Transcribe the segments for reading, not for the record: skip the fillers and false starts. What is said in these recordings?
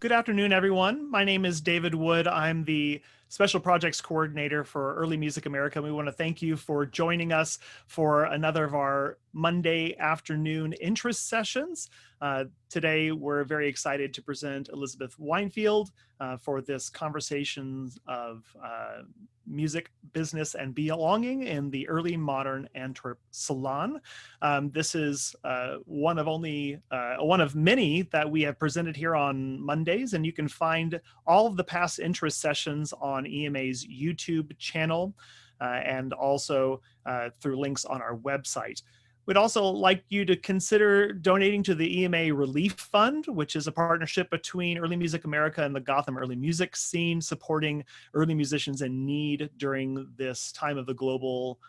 Good afternoon, everyone. My name is David Wood. I'm the Special Projects Coordinator for Early Music America. We want to thank you for joining us for another of our Monday afternoon interest sessions. Today, we're very excited to present Elizabeth Weinfield for this conversation of music, business, and belonging in the early modern Antwerp Salon. This is one of many that we have presented here on Mondays, and you can find all of the past interest sessions on EMA's YouTube channel and also through links on our website. We'd also like you to consider donating to the EMA Relief Fund, which is a partnership between Early Music America and the Gotham early music scene, supporting early musicians in need during this time of the global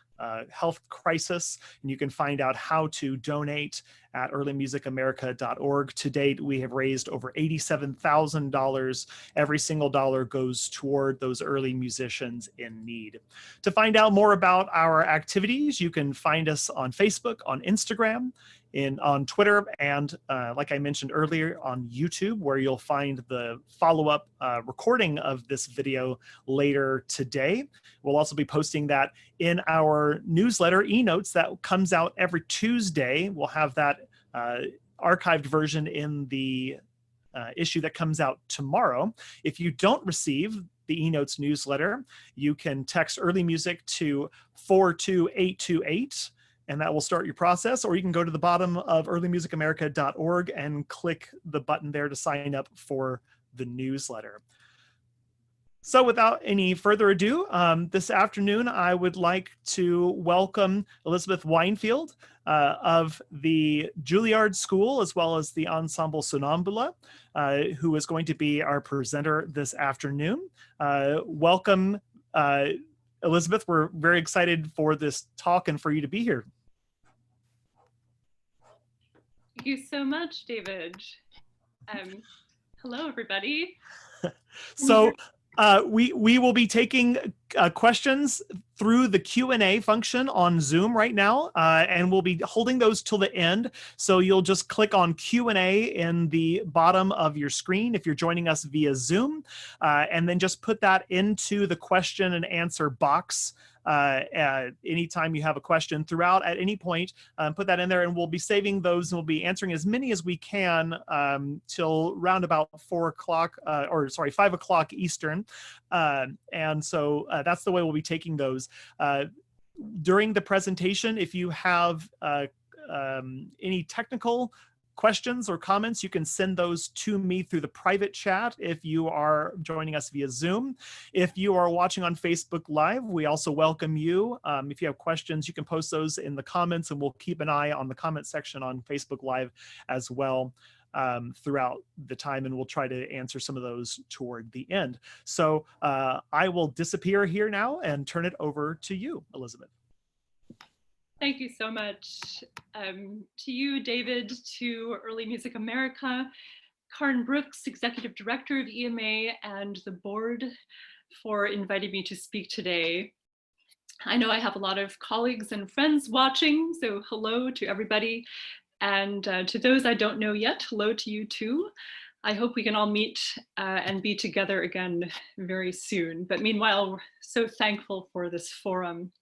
health crisis. And you can find out how to donate at earlymusicamerica.org. To date, we have raised over $87,000. Every single dollar goes toward those early musicians in need. To find out more about our activities, you can find us on Facebook, on Instagram, on Twitter, and like I mentioned earlier, on YouTube, where you'll find the follow-up recording of this video later today. We'll also be posting that in our newsletter, eNotes, that comes out every Tuesday. We'll have that archived version in the issue that comes out tomorrow. If you don't receive the eNotes newsletter, you can text Early Music to 42828, and that will start your process, or you can go to the bottom of earlymusicamerica.org and click the button there to sign up for the newsletter. So without any further ado, this afternoon, I would like to welcome Elizabeth Weinfield of the Juilliard School, as well as the Ensemble Sonnambula, who is going to be our presenter this afternoon. Welcome, Elizabeth. We're very excited for this talk and for you to be here. Thank you so much, David. Hello, everybody. So we will be taking questions through the Q&A function on Zoom right now, and we'll be holding those till the end. So you'll just click on Q&A in the bottom of your screen if you're joining us via Zoom, and then just put that into the question and answer box. Anytime you have a question throughout at any point, put that in there, and we'll be saving those, and we'll be answering as many as we can till round about 5 o'clock Eastern. And so that's the way we'll be taking those. During the presentation, if you have any technical questions or comments, you can send those to me through the private chat if you are joining us via Zoom. If you are watching on Facebook Live, we also welcome you. If you have questions, you can post those in the comments, and we'll keep an eye on the comment section on Facebook Live as well throughout the time, and we'll try to answer some of those toward the end. So I will disappear here now and turn it over to you, Elizabeth. Thank you so much to you, David, to Early Music America, Karen Brooks, Executive Director of EMA, and the board for inviting me to speak today. I know I have a lot of colleagues and friends watching, so hello to everybody. And to those I don't know yet, hello to you too. I hope we can all meet and be together again very soon. But meanwhile, we're so thankful for this forum.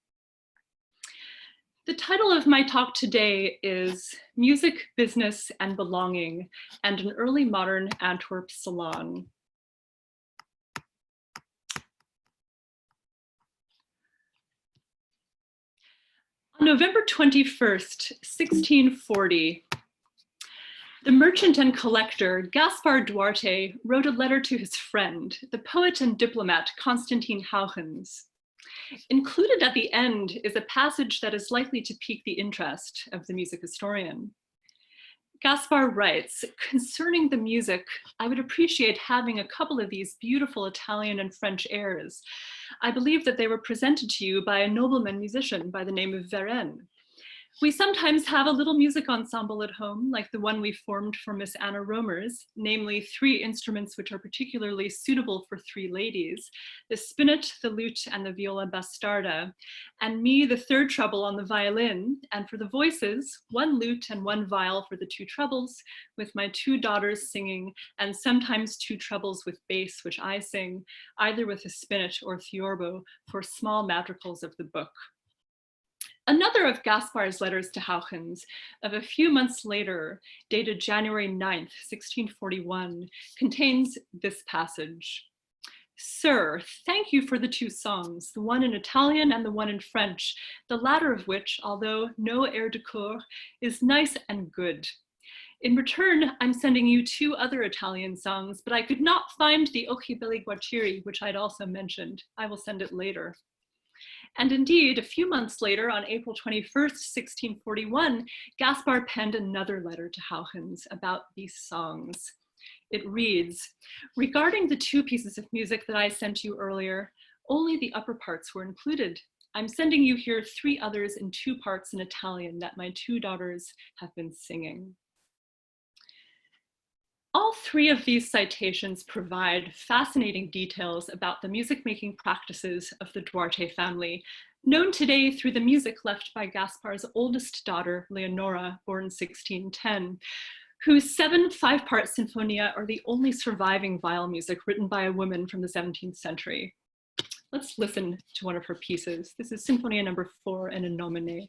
The title of my talk today is Music, Business, and Belonging, and an Early Modern Antwerp Salon. On November 21st, 1640, the merchant and collector Gaspar Duarte wrote a letter to his friend, the poet and diplomat Constantine Huygens. Included at the end is a passage that is likely to pique the interest of the music historian. Gaspar writes, concerning the music, I would appreciate having a couple of these beautiful Italian and French airs. I believe that they were presented to you by a nobleman musician by the name of Varenne. We sometimes have a little music ensemble at home, like the one we formed for Miss Anna Romers, namely 3 instruments which are particularly suitable for 3 ladies, the spinet, the lute, and the viola bastarda, and me, the 3rd treble on the violin, and for the voices, 1 lute and 1 viol for the 2 trebles, with my 2 daughters singing, and sometimes 2 trebles with bass, which I sing, either with a spinet or theorbo for small madrigals of the book. Another of Gaspar's letters to Hauchens, of a few months later, dated January 9th, 1641, contains this passage. Sir, thank you for the 2 songs, the one in Italian and the one in French, the latter of which, although no air de cour, is nice and good. In return, I'm sending you 2 other Italian songs, but I could not find the Occhi belli guartieri, which I'd also mentioned. I will send it later. And indeed, a few months later, on April 21st, 1641, Gaspar penned another letter to Hauchens about these songs. It reads, regarding the 2 pieces of music that I sent you earlier, only the upper parts were included. I'm sending you here 3 others in 2 parts in Italian that my 2 daughters have been singing. All 3 of these citations provide fascinating details about the music-making practices of the Duarte family, known today through the music left by Gaspar's oldest daughter, Leonora, born 1610, whose 7 5-part sinfonia are the only surviving viol music written by a woman from the 17th century. Let's listen to one of her pieces. This is Sinfonia number 4 in a nomine.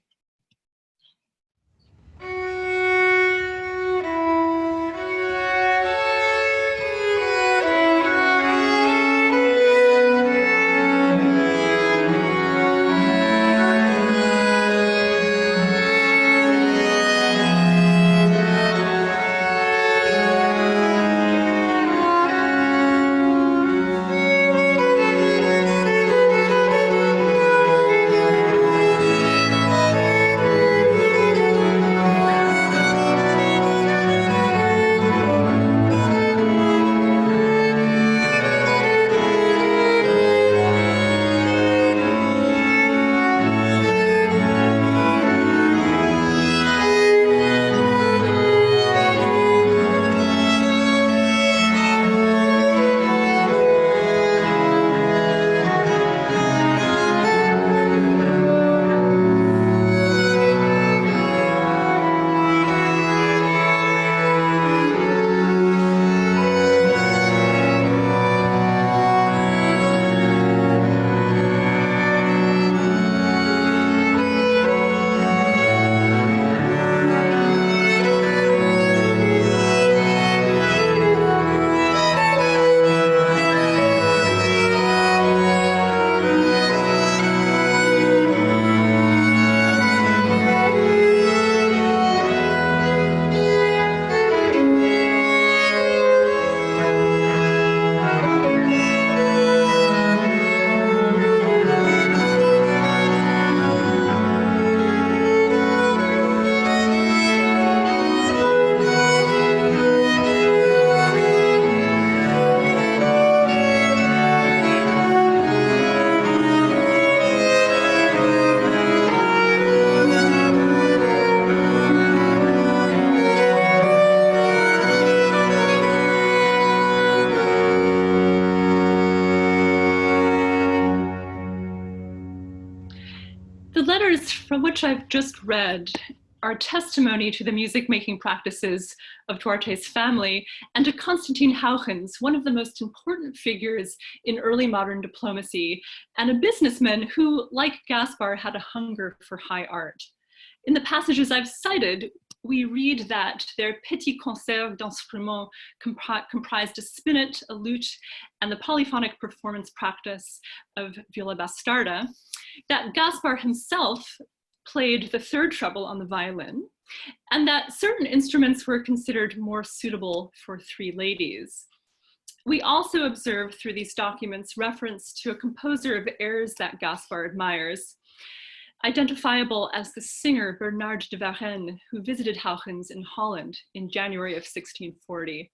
The letters from which I've just read are testimony to the music-making practices of Duarte's family and to Constantine Hauchens, one of the most important figures in early modern diplomacy, and a businessman who, like Gaspar, had a hunger for high art. In the passages I've cited, we read that their petit concert d'instruments comprised a spinet, a lute, and the polyphonic performance practice of viola bastarda, that Gaspar himself played the 3rd treble on the violin, and that certain instruments were considered more suitable for 3 ladies. We also observe through these documents reference to a composer of airs that Gaspar admires, identifiable as the singer Bernard de Varenne, who visited Hauchens in Holland in January of 1640.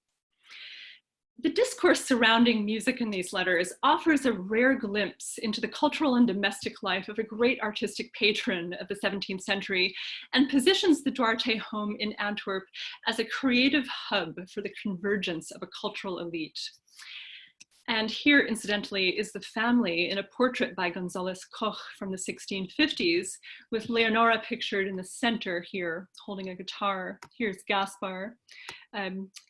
The discourse surrounding music in these letters offers a rare glimpse into the cultural and domestic life of a great artistic patron of the 17th century and positions the Duarte home in Antwerp as a creative hub for the convergence of a cultural elite. And here, incidentally, is the family in a portrait by González Koch from the 1650s, with Leonora pictured in the center here, holding a guitar. Here's Gaspar,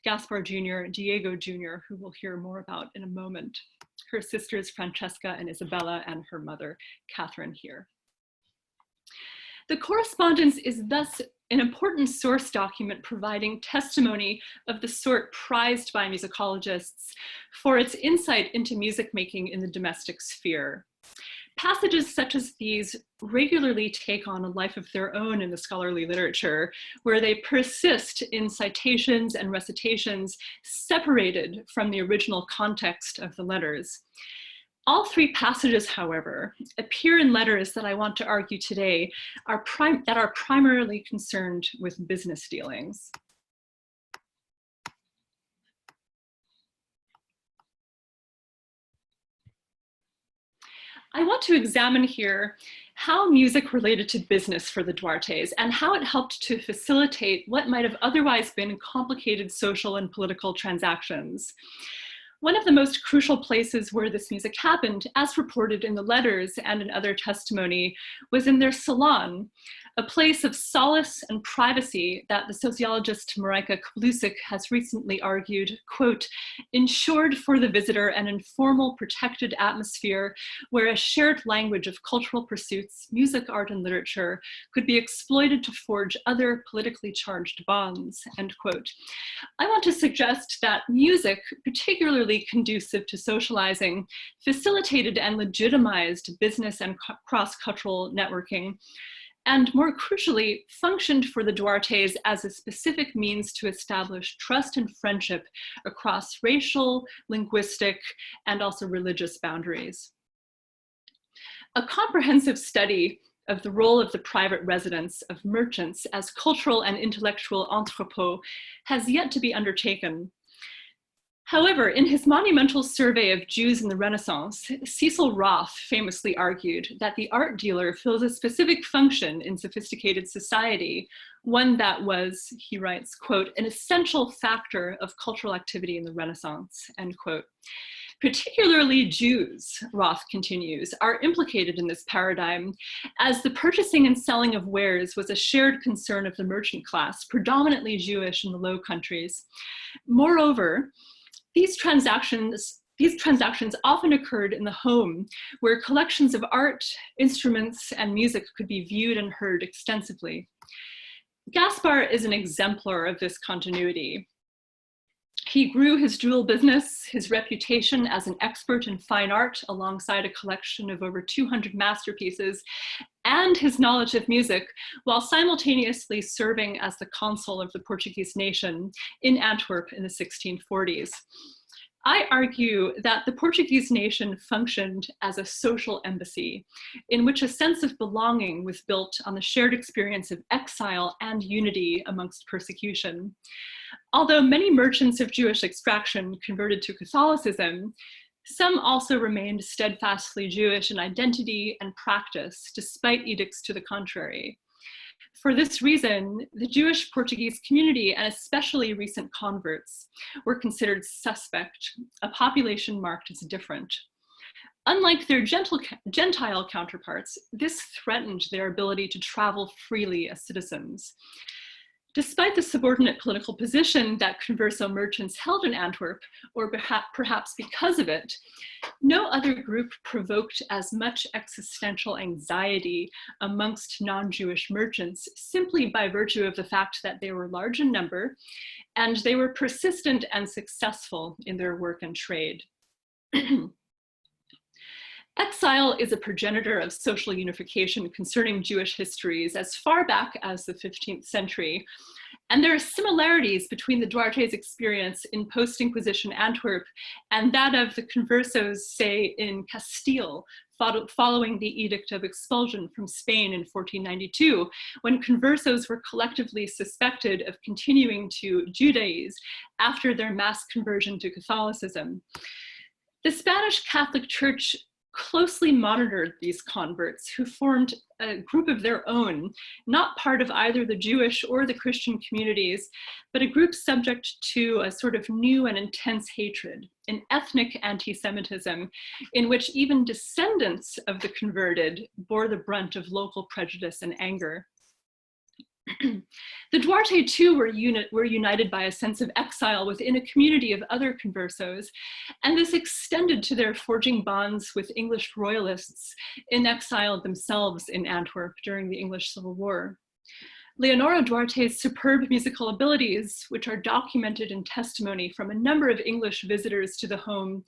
Gaspar Jr., Diego Jr., who we'll hear more about in a moment. Her sisters, Francesca and Isabella, and her mother, Catherine, here. The correspondence is thus an important source document providing testimony of the sort prized by musicologists for its insight into music making in the domestic sphere. Passages such as these regularly take on a life of their own in the scholarly literature, where they persist in citations and recitations separated from the original context of the letters. All three passages, however, appear in letters that I want to argue today that are primarily concerned with business dealings. I want to examine here how music related to business for the Duartes and how it helped to facilitate what might have otherwise been complicated social and political transactions. One of the most crucial places where this music happened, as reported in the letters and in other testimony, was in their salon, a place of solace and privacy that the sociologist Marijke Kablusik has recently argued, quote, ensured for the visitor an informal, protected atmosphere where a shared language of cultural pursuits, music, art, and literature could be exploited to forge other politically charged bonds, end quote. I want to suggest that music, particularly conducive to socializing, facilitated and legitimized business and cross-cultural networking, and more crucially, functioned for the Duartes as a specific means to establish trust and friendship across racial, linguistic, and also religious boundaries. A comprehensive study of the role of the private residence of merchants as cultural and intellectual entrepôts has yet to be undertaken. However, in his monumental survey of Jews in the Renaissance, Cecil Roth famously argued that the art dealer fills a specific function in sophisticated society, one that was, he writes, quote, an essential factor of cultural activity in the Renaissance, end quote. Particularly Jews, Roth continues, are implicated in this paradigm, as the purchasing and selling of wares was a shared concern of the merchant class, predominantly Jewish in the Low Countries. Moreover, these transactions often occurred in the home, where collections of art, instruments, and music could be viewed and heard extensively. Gaspar is an exemplar of this continuity. He grew his jewel business, his reputation as an expert in fine art alongside a collection of over 200 masterpieces, and his knowledge of music, while simultaneously serving as the consul of the Portuguese nation in Antwerp in the 1640s. I argue that the Portuguese nation functioned as a social embassy in which a sense of belonging was built on the shared experience of exile and unity amongst persecution. Although many merchants of Jewish extraction converted to Catholicism, some also remained steadfastly Jewish in identity and practice, despite edicts to the contrary. For this reason, the Jewish Portuguese community, and especially recent converts, were considered suspect, a population marked as different. Unlike their Gentile counterparts, this threatened their ability to travel freely as citizens. Despite the subordinate political position that converso merchants held in Antwerp, or perhaps because of it, no other group provoked as much existential anxiety amongst non-Jewish merchants simply by virtue of the fact that they were large in number and they were persistent and successful in their work and trade. Exile is a progenitor of social unification concerning Jewish histories as far back as the 15th century. And there are similarities between the Duarte's experience in post-Inquisition Antwerp and that of the conversos, say, in Castile following the Edict of Expulsion from Spain in 1492, when conversos were collectively suspected of continuing to Judaize after their mass conversion to Catholicism. The Spanish Catholic Church closely monitored these converts, who formed a group of their own, not part of either the Jewish or the Christian communities, but a group subject to a sort of new and intense hatred, an ethnic anti-Semitism, in which even descendants of the converted bore the brunt of local prejudice and anger. The Duarte too were united by a sense of exile within a community of other conversos, and this extended to their forging bonds with English royalists in exile themselves in Antwerp during the English Civil War. Leonora Duarte's superb musical abilities, which are documented in testimony from a number of English visitors to the home,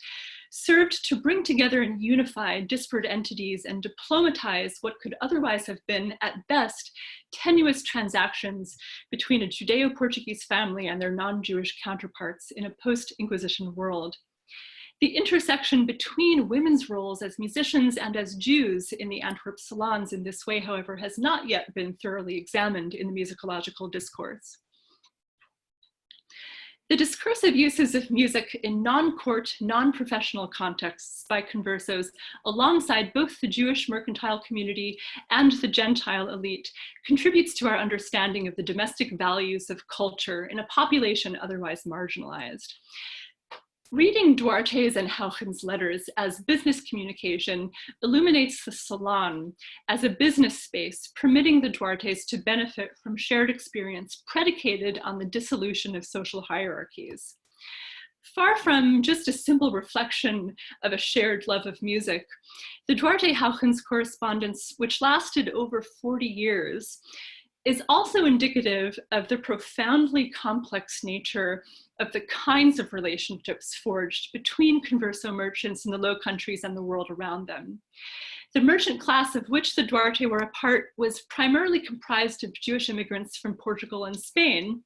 served to bring together and unify disparate entities and diplomatize what could otherwise have been, at best, tenuous transactions between a Judeo-Portuguese family and their non-Jewish counterparts in a post-Inquisition world. The intersection between women's roles as musicians and as Jews in the Antwerp salons in this way, however, has not yet been thoroughly examined in the musicological discourse. The discursive uses of music in non-court, non-professional contexts by conversos alongside both the Jewish mercantile community and the Gentile elite contributes to our understanding of the domestic values of culture in a population otherwise marginalized. Reading Duarte's and Hauchen's letters as business communication illuminates the Salon as a business space, permitting the Duartes to benefit from shared experience predicated on the dissolution of social hierarchies. Far from just a simple reflection of a shared love of music, the Duarte-Hauchen's correspondence, which lasted over 40 years, is also indicative of the profoundly complex nature of the kinds of relationships forged between converso merchants in the Low Countries and the world around them. The merchant class of which the Duarte were a part was primarily comprised of Jewish immigrants from Portugal and Spain,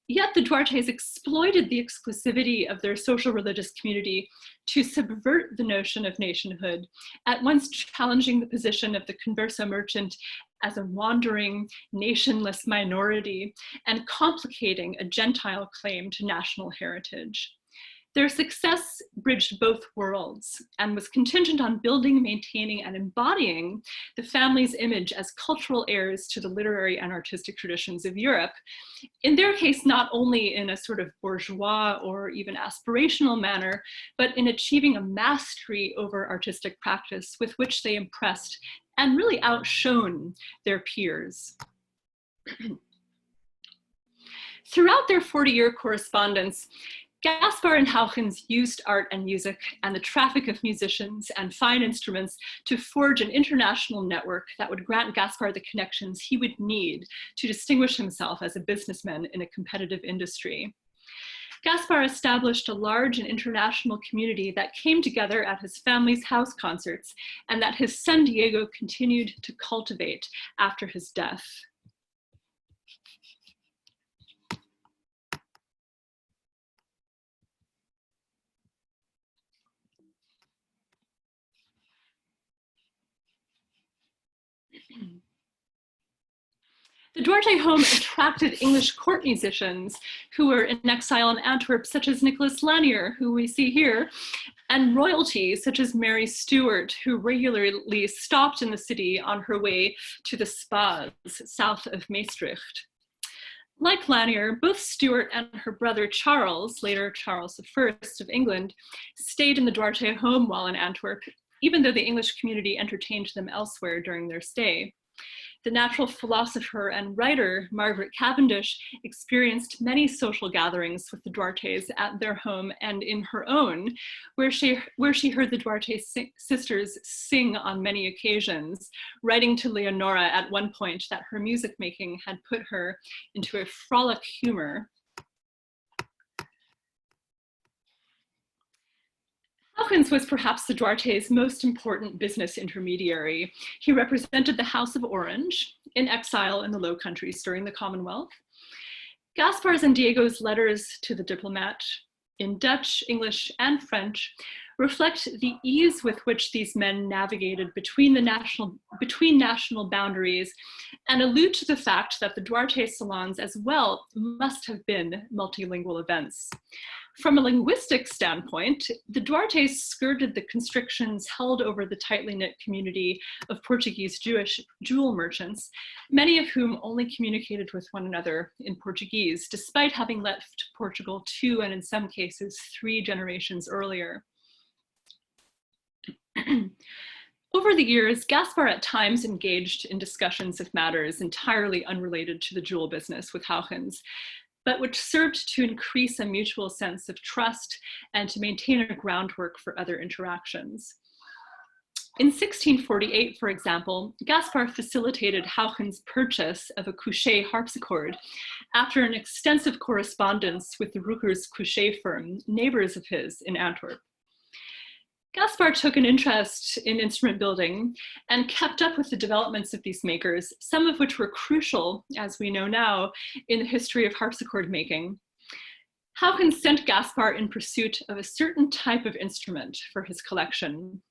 yet the Duartes exploited the exclusivity of their social religious community to subvert the notion of nationhood, at once challenging the position of the converso merchant as a wandering, nationless minority and complicating a Gentile claim to national heritage. Their success bridged both worlds and was contingent on building, maintaining, and embodying the family's image as cultural heirs to the literary and artistic traditions of Europe. In their case, not only in a sort of bourgeois or even aspirational manner, but in achieving a mastery over artistic practice with which they impressed and really outshone their peers. Throughout their 40-year correspondence, Gaspar and Hauchens used art and music and the traffic of musicians and fine instruments to forge an international network that would grant Gaspar the connections he would need to distinguish himself as a businessman in a competitive industry. Gaspar established a large and international community that came together at his family's house concerts and that his son Diego continued to cultivate after his death. The Duarte home attracted English court musicians who were in exile in Antwerp, such as Nicholas Lanier, who we see here, and royalty, such as Mary Stuart, who regularly stopped in the city on her way to the spas south of Maastricht. Like Lanier, both Stuart and her brother Charles, later Charles I of England, stayed in the Duarte home while in Antwerp, even though the English community entertained them elsewhere during their stay. The natural philosopher and writer, Margaret Cavendish, experienced many social gatherings with the Duartes at their home and in her own, where she heard the Duarte sisters sing on many occasions, writing to Leonora at one point that her music making had put her into a frolic humor. Hauchens was perhaps the Duarte's most important business intermediary. He represented the House of Orange in exile in the Low Countries during the Commonwealth. Gaspar's and Diego's letters to the diplomat in Dutch, English, and French reflect the ease with which these men navigated between national boundaries, and allude to the fact that the Duarte salons as well must have been multilingual events. From a linguistic standpoint, the Duartes skirted the constrictions held over the tightly knit community of Portuguese Jewish jewel merchants, many of whom only communicated with one another in Portuguese, despite having left Portugal 2 and in some cases 3 generations earlier. Over the years, Gaspar at times engaged in discussions of matters entirely unrelated to the jewel business with Huygens, but which served to increase a mutual sense of trust and to maintain a groundwork for other interactions. In 1648, for example, Gaspar facilitated Huygens' purchase of a Couchet harpsichord after an extensive correspondence with the Ruckers Couchet firm, neighbors of his in Antwerp. Gaspar took an interest in instrument building and kept up with the developments of these makers, some of which were crucial, as we know now, in the history of harpsichord making. Huygens sent Gaspar in pursuit of a certain type of instrument for his collection,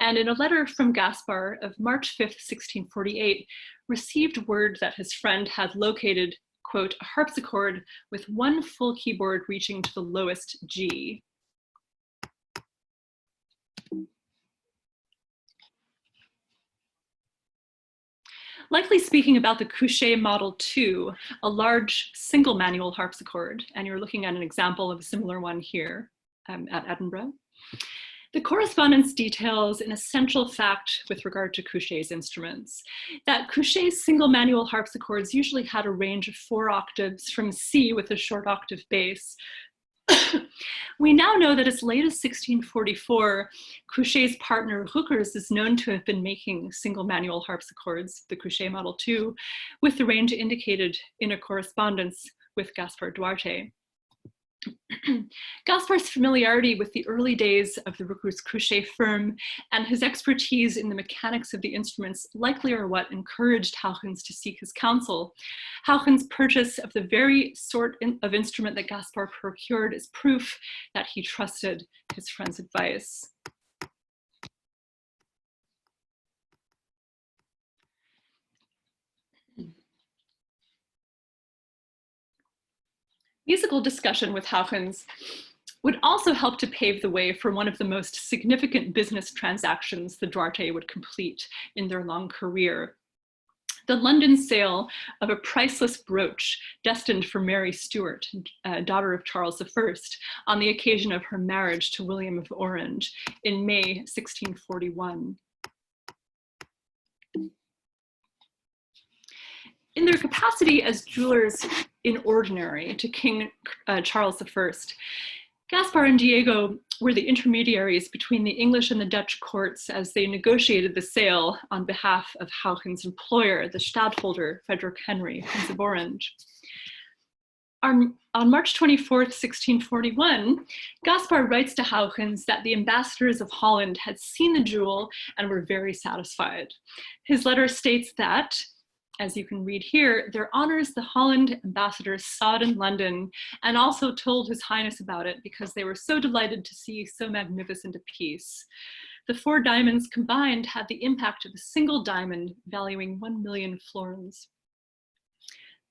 and in a letter from Gaspar of March 5th, 1648, received word that his friend had located, quote, a harpsichord with one full keyboard reaching to the lowest G. Likely speaking about the Couchet Model 2, a large single manual harpsichord, and you're looking at an example of a similar one here at Edinburgh. The correspondence details an essential fact with regard to Couchet's instruments, that Couchet's single manual harpsichords usually had a range of 4 octaves from C with a short octave bass. We now know that as late as 1644, Couchet's partner Ruckers is known to have been making single manual harpsichords, the Couchet Model 2, with the range indicated in a correspondence with Gaspar Duarte. Gaspar's familiarity with the early days of the Ruckers Couchet firm and his expertise in the mechanics of the instruments likely are what encouraged Huygens to seek his counsel. Huygens' purchase of the very sort of instrument that Gaspar procured is proof that he trusted his friend's advice. Musical discussion with Huygens would also help to pave the way for one of the most significant business transactions the Duarte would complete in their long career. The London sale of a priceless brooch destined for Mary Stuart, daughter of Charles I, on the occasion of her marriage to William of Orange in May 1641. In their capacity as jewelers in ordinary to King Charles I, Gaspar and Diego were the intermediaries between the English and the Dutch courts as they negotiated the sale on behalf of Huygens' employer, the stadtholder Frederick Henry, Prince of Orange. On March 24th, 1641, Gaspar writes to Huygens that the ambassadors of Holland had seen the jewel and were very satisfied. His letter states that, as you can read here, their honors the Holland ambassadors saw it in London and also told His Highness about it because they were so delighted to see so magnificent a piece. The 4 diamonds combined had the impact of a single diamond valuing 1 million florins.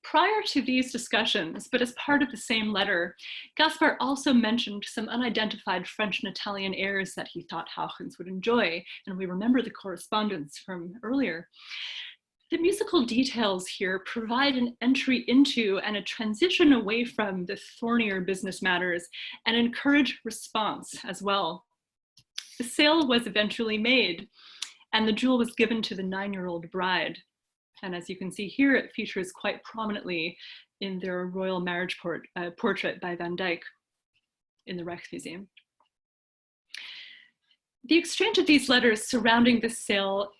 Prior to these discussions, but as part of the same letter, Gaspar also mentioned some unidentified French and Italian airs that he thought Huygens would enjoy, and we remember the correspondence from earlier. The musical details here provide an entry into and a transition away from the thornier business matters and encourage response as well. The sale was eventually made and the jewel was given to the 9-year-old bride. And as you can see here, it features quite prominently in their royal marriage portrait by Van Dyck in the Rijksmuseum. The exchange of these letters surrounding this sale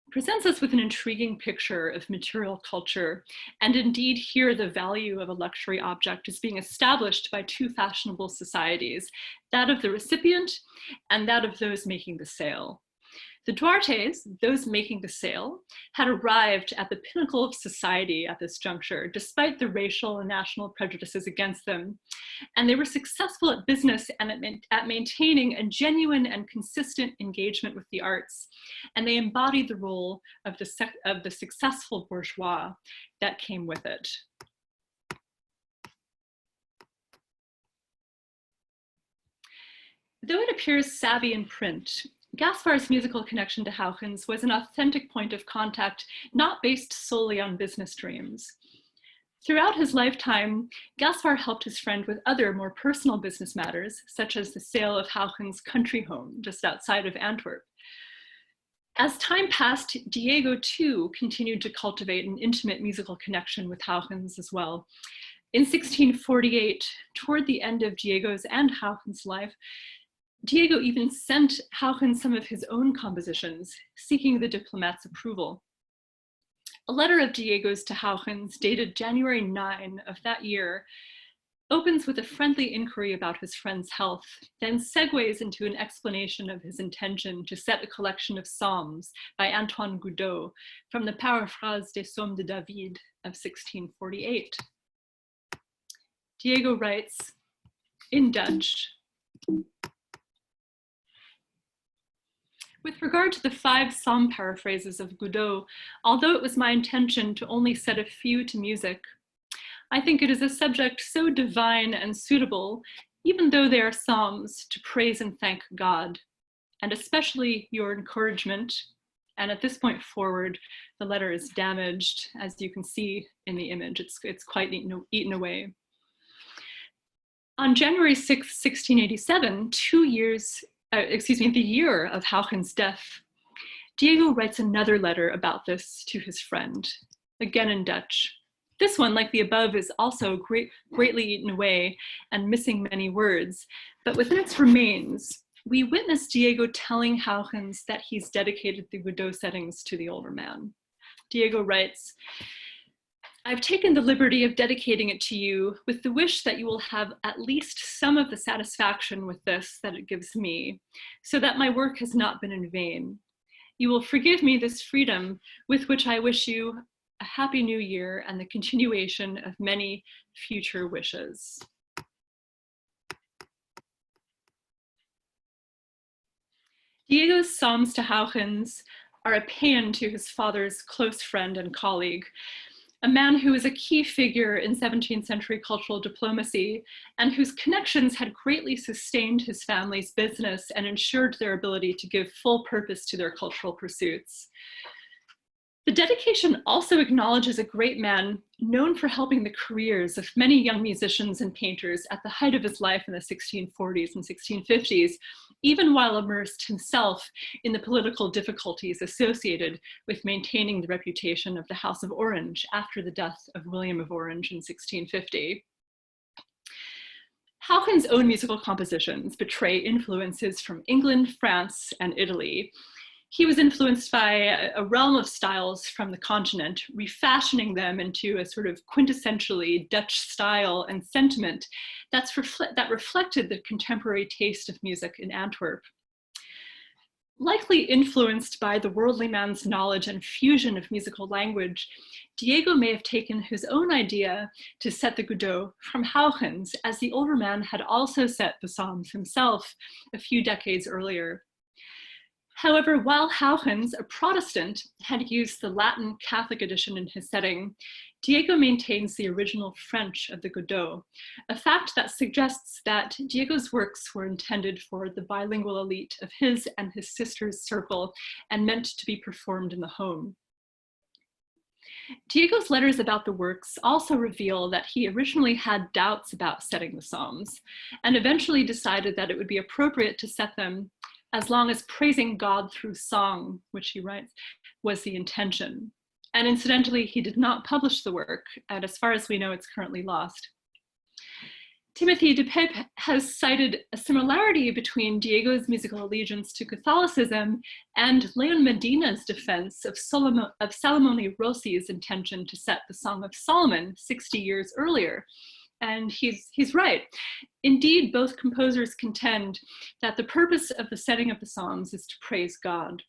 presents us with an intriguing picture of material culture, and indeed here the value of a luxury object is being established by 2 fashionable societies, that of the recipient and that of those making the sale. The Duartes, those making the sale, had arrived at the pinnacle of society at this juncture, despite the racial and national prejudices against them. And they were successful at business and at maintaining a genuine and consistent engagement with the arts. And they embodied the role of the successful bourgeois that came with it. Though it appears savvy in print, Gaspar's musical connection to Huygens was an authentic point of contact, not based solely on business dreams. Throughout his lifetime, Gaspar helped his friend with other more personal business matters, such as the sale of Huygens' country home just outside of Antwerp. As time passed, Diego too continued to cultivate an intimate musical connection with Huygens as well. In 1648, toward the end of Diego's and Huygens' life, Diego even sent Huygens some of his own compositions, seeking the diplomat's approval. A letter of Diego's to Huygens, dated January 9 of that year, opens with a friendly inquiry about his friend's health, then segues into an explanation of his intention to set a collection of psalms by Antoine Goudot from the Paraphrase des Psaumes de David of 1648. Diego writes, in Dutch, with regard to the 5 psalm paraphrases of Goudot, although it was my intention to only set a few to music, I think it is a subject so divine and suitable, even though they are psalms, to praise and thank God, and especially your encouragement. And at this point forward, the letter is damaged, as you can see in the image. It's quite eaten away. On January 6, 1687, the year of Huygens' death, Diego writes another letter about this to his friend, again in Dutch. This one, like the above, is also greatly eaten away and missing many words, but within its remains, we witness Diego telling Huygens that he's dedicated the Goudot settings to the older man. Diego writes, I've taken the liberty of dedicating it to you with the wish that you will have at least some of the satisfaction with this that it gives me, so that my work has not been in vain. You will forgive me this freedom with which I wish you a happy new year and the continuation of many future wishes. Diego's psalms to Huygens are a paean to his father's close friend and colleague, a man who was a key figure in 17th century cultural diplomacy and whose connections had greatly sustained his family's business and ensured their ability to give full purpose to their cultural pursuits. The dedication also acknowledges a great man known for helping the careers of many young musicians and painters at the height of his life in the 1640s and 1650s, even while immersed himself in the political difficulties associated with maintaining the reputation of the House of Orange after the death of William of Orange in 1650. Huygens' own musical compositions betray influences from England, France, and Italy. He was influenced by a realm of styles from the continent, refashioning them into a sort of quintessentially Dutch style and sentiment that reflected the contemporary taste of music in Antwerp. Likely influenced by the worldly man's knowledge and fusion of musical language, Diego may have taken his own idea to set the Goudot from Huygens, as the older man had also set the psalms himself a few decades earlier. However, while Huygens, a Protestant, had used the Latin Catholic edition in his setting, Diego maintains the original French of the Goudot, a fact that suggests that Diego's works were intended for the bilingual elite of his and his sister's circle and meant to be performed in the home. Diego's letters about the works also reveal that he originally had doubts about setting the psalms and eventually decided that it would be appropriate to set them as long as praising God through song, which he writes, was the intention. And incidentally, he did not publish the work, and as far as we know, it's currently lost. Timothy de Pep has cited a similarity between Diego's musical allegiance to Catholicism and Leon Medina's defense of Salomone Rossi's intention to set the Song of Solomon 60 years earlier. And he's right. Indeed, both composers contend that the purpose of the setting of the Psalms is to praise God.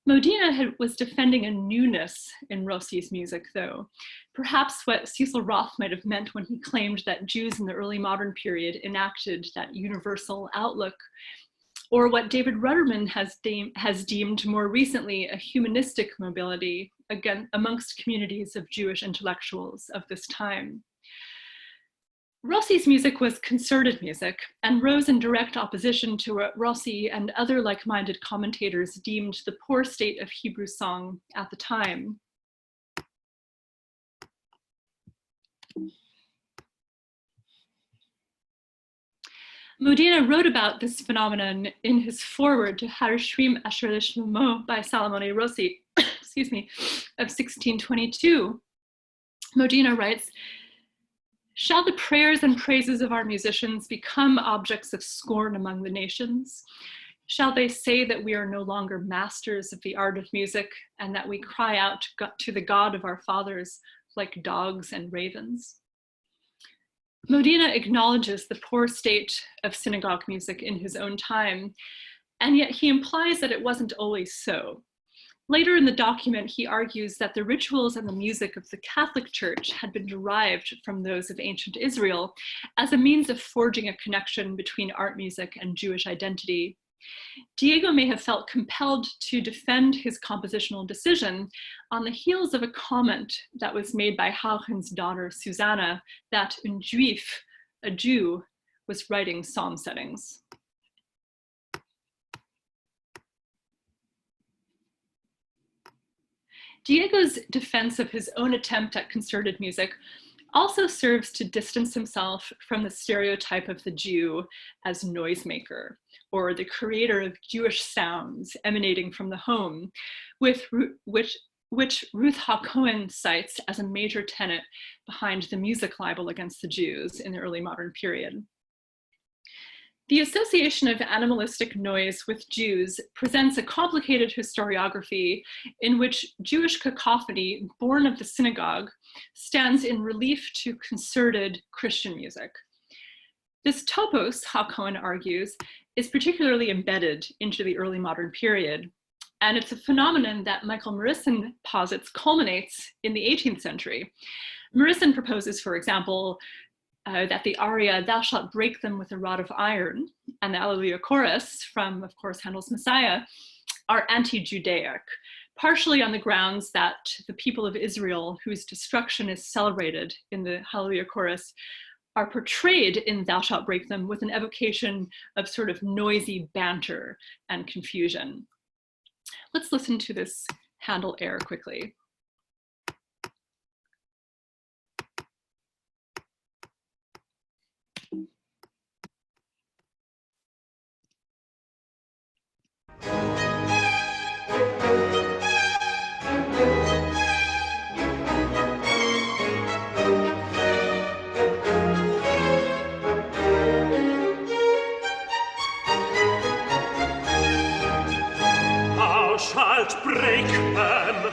Was defending a newness in Rossi's music, though, perhaps what Cecil Roth might have meant when he claimed that Jews in the early modern period enacted that universal outlook, or what David Rudderman has deemed more recently a humanistic mobility again amongst communities of Jewish intellectuals of this time. Rossi's music was concerted music and rose in direct opposition to what Rossi and other like-minded commentators deemed the poor state of Hebrew song at the time. Modena wrote about this phenomenon in his foreword to Harishrim Asher Lishlomo by Salomone Rossi, excuse me, of 1622. Modena writes, "Shall the prayers and praises of our musicians become objects of scorn among the nations? Shall they say that we are no longer masters of the art of music and that we cry out to the God of our fathers like dogs and ravens?" Modena acknowledges the poor state of synagogue music in his own time, and yet he implies that it wasn't always so. Later in the document, he argues that the rituals and the music of the Catholic Church had been derived from those of ancient Israel as a means of forging a connection between art music and Jewish identity. Diego may have felt compelled to defend his compositional decision on the heels of a comment that was made by Hauchen's daughter, Susanna, that un Juif, a Jew, was writing psalm settings. Diego's defense of his own attempt at concerted music also serves to distance himself from the stereotype of the Jew as noisemaker, or the creator of Jewish sounds emanating from the home, which Ruth Ha-Cohen cites as a major tenet behind the music libel against the Jews in the early modern period. The association of animalistic noise with Jews presents a complicated historiography in which Jewish cacophony, born of the synagogue, stands in relief to concerted Christian music. This topos, Ha-Cohen argues, is particularly embedded into the early modern period, and it's a phenomenon that Michael Morisson posits culminates in the 18th century. Morisson proposes, for example, that the aria, "Thou shalt break them with a rod of iron," and the Alleluia chorus from, of course, Handel's Messiah, are anti-Judaic, partially on the grounds that the people of Israel, whose destruction is celebrated in the Hallelujah chorus, are portrayed in "Thou shalt break them" with an evocation of sort of noisy banter and confusion. Let's listen to this Handel air quickly. Break them,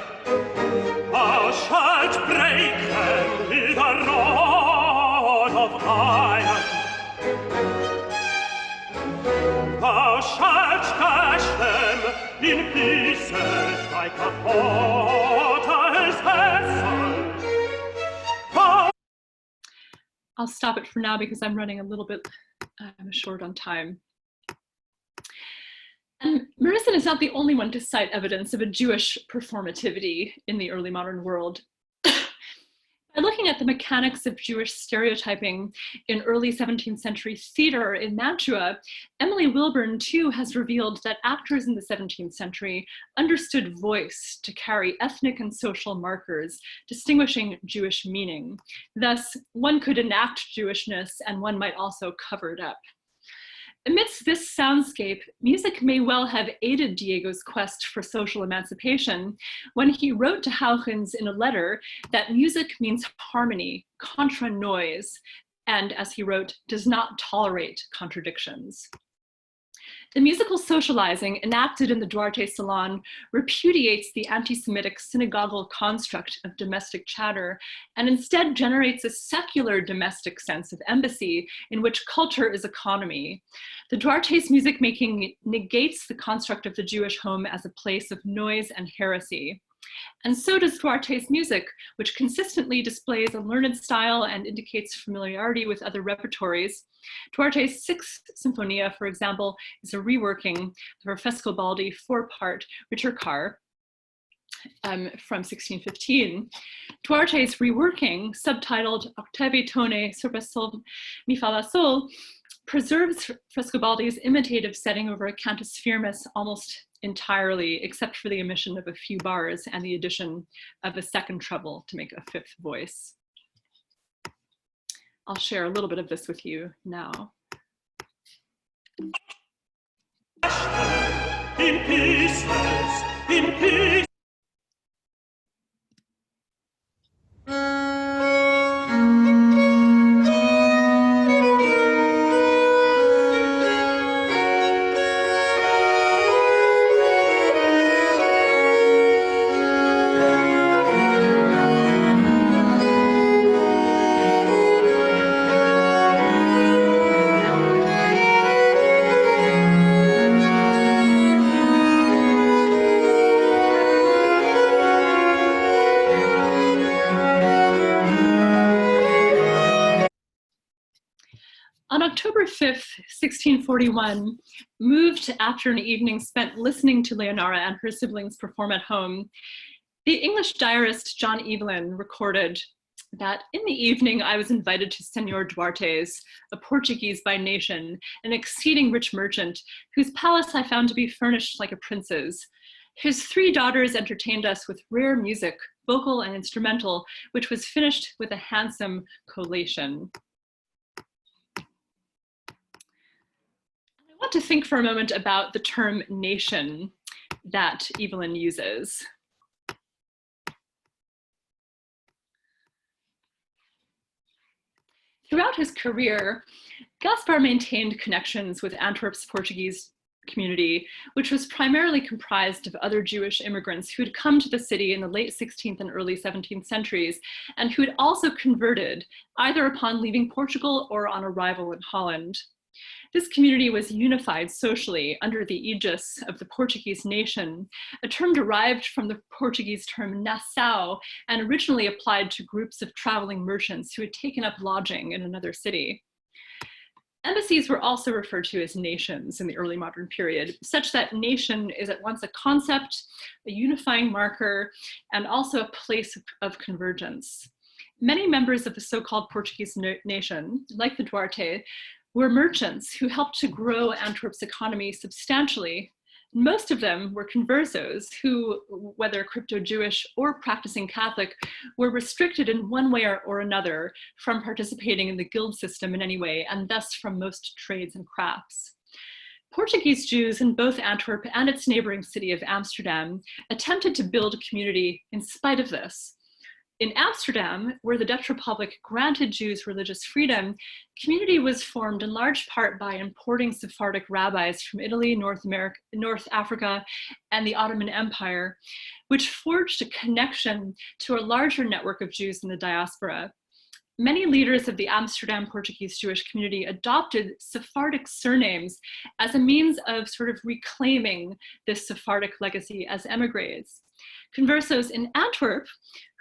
thou shalt break them with a rod of iron. Thou shalt dash them in pieces like a potter's vessel. I'll stop it for now because I'm running a little bit short on time. And Morisson is not the only one to cite evidence of a Jewish performativity in the early modern world. By looking at the mechanics of Jewish stereotyping in early 17th century theater in Mantua, Emily Wilburn too has revealed that actors in the 17th century understood voice to carry ethnic and social markers, distinguishing Jewish meaning. Thus, one could enact Jewishness and one might also cover it up. Amidst this soundscape, music may well have aided Diego's quest for social emancipation when he wrote to Hauchens in a letter that music means harmony, contra noise, and, as he wrote, does not tolerate contradictions. The musical socializing enacted in the Duarte Salon repudiates the anti-Semitic synagogal construct of domestic chatter and instead generates a secular domestic sense of embassy in which culture is economy. The Duarte's music making negates the construct of the Jewish home as a place of noise and heresy. And so does Duarte's music, which consistently displays a learned style and indicates familiarity with other repertories. Duarte's Sixth Sinfonia, for example, is a reworking of her Frescobaldi four-part Ricercar from 1615. Duarte's reworking, subtitled Octave tone sopra sol mi fa la sol, preserves Frescobaldi's imitative setting over a cantus firmus almost entirely, except for the omission of a few bars and the addition of a second treble to make a fifth voice. I'll share a little bit of this with you now. In pieces, in pieces. On October 5th, 1641, moved after an evening spent listening to Leonora and her siblings perform at home, the English diarist John Evelyn recorded that in the evening I was invited to Senor Duarte's, a Portuguese by nation, an exceeding rich merchant, whose palace I found to be furnished like a prince's. His three daughters entertained us with rare music, vocal and instrumental, which was finished with a handsome collation. I want to think for a moment about the term nation that Evelyn uses. Throughout his career, Gaspar maintained connections with Antwerp's Portuguese community, which was primarily comprised of other Jewish immigrants who had come to the city in the late 16th and early 17th centuries, and who had also converted either upon leaving Portugal or on arrival in Holland. This community was unified socially under the aegis of the Portuguese nation, a term derived from the Portuguese term nação and originally applied to groups of traveling merchants who had taken up lodging in another city. Embassies were also referred to as nations in the early modern period, such that nation is at once a concept, a unifying marker, and also a place of convergence. Many members of the so-called Portuguese nation, like the Duarte, were merchants who helped to grow Antwerp's economy substantially. Most of them were conversos who, whether crypto-Jewish or practicing Catholic, were restricted in one way or another from participating in the guild system in any way, and thus from most trades and crafts. Portuguese Jews in both Antwerp and its neighboring city of Amsterdam attempted to build a community in spite of this. In Amsterdam, where the Dutch Republic granted Jews religious freedom, community was formed in large part by importing Sephardic rabbis from Italy, North Africa, and the Ottoman Empire, which forged a connection to a larger network of Jews in the diaspora. Many leaders of the Amsterdam Portuguese Jewish community adopted Sephardic surnames as a means of sort of reclaiming this Sephardic legacy as emigres. Conversos in Antwerp,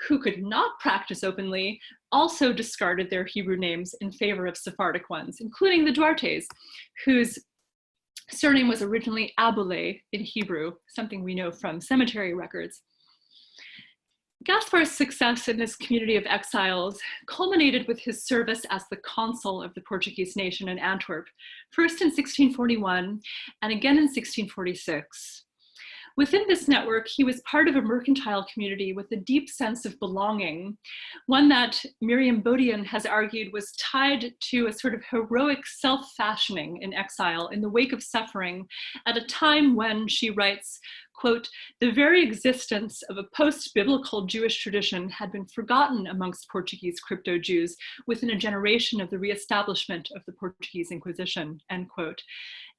who could not practice openly, also discarded their Hebrew names in favor of Sephardic ones, including the Duartes, whose surname was originally Aboulay in Hebrew, something we know from cemetery records. Gaspar's success in this community of exiles culminated with his service as the consul of the Portuguese nation in Antwerp, first in 1641 and again in 1646. Within this network, he was part of a mercantile community with a deep sense of belonging, one that Miriam Bodian has argued was tied to a sort of heroic self-fashioning in exile in the wake of suffering at a time when, she writes, quote, the very existence of a post-biblical Jewish tradition had been forgotten amongst Portuguese crypto-Jews within a generation of the reestablishment of the Portuguese Inquisition, end quote,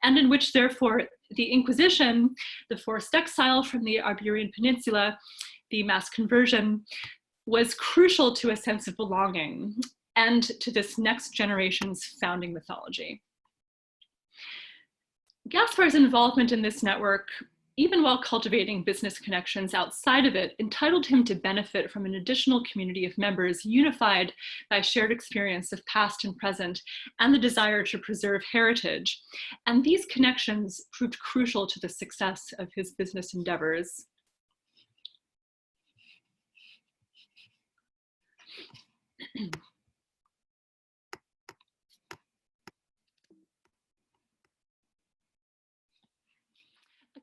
and in which, therefore, the Inquisition, the forced exile from the Iberian Peninsula, the mass conversion, was crucial to a sense of belonging and to this next generation's founding mythology. Gaspar's involvement in this network, even while cultivating business connections outside of it, entitled him to benefit from an additional community of members unified by shared experience of past and present and the desire to preserve heritage. And these connections proved crucial to the success of his business endeavors.